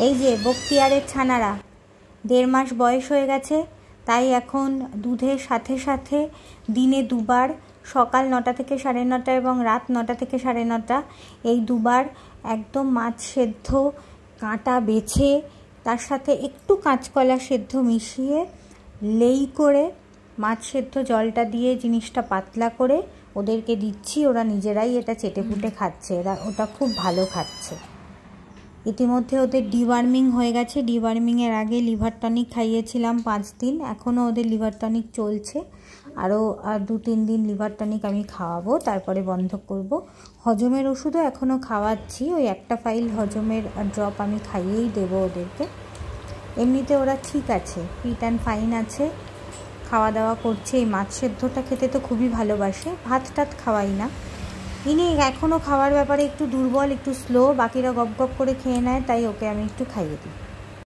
এই যে বক্তিয়ারের ছানারা 1.5 মাস বয়স হয়ে গেছে, তাই এখন দুধের সাথে সাথে দিনে দুবার, সকাল 9টা থেকে 9:30 এবং রাত 9টা থেকে 9:30, এই দুবার একদম মাছ সেদ্ধ কাঁটা বেছে তার সাথে একটু কাঁচকলা সেদ্ধ মিশিয়ে লেই করে মাছ সেদ্ধ জলটা দিয়ে জিনিসটা পাতলা করে ওদেরকে দিচ্ছি। ওরা নিজেরাই এটা চেটেপুটে খাচ্ছে, এরা ওটা খুব ভালো খাচ্ছে। ইতিমধ্যে ওদের ডিওয়ার্মিং হয়ে গেছে। ডিওয়ার্মিংয়ের আগে লিভার টনিক খাইয়েছিলাম 5 দিন, এখনও ওদের লিভার টনিক চলছে। আরও 2-3 দিন লিভার টনিক আমি খাওয়াবো, তারপরে বন্ধ করব। হজমের ওষুধও এখনও খাওয়াচ্ছি, ওই একটা ফাইল হজমের ড্রপ আমি খাইয়েই দেবো ওদেরকে। এমনিতে ওরা ঠিক আছে, ফিট অ্যান্ড ফাইন আছে, খাওয়া দাওয়া করছে। এই মাছ সেদ্ধটা খেতে তো খুবই ভালোবাসে, ভাত টাত খাওয়াই না। ইনি এখনও খাওয়ার ব্যাপারে একটু দুর্বল, একটু স্লো, বাকিরা গপ গপ করে খেয়ে নেয়, তাই ওকে আমি একটু খাইয়ে দিই।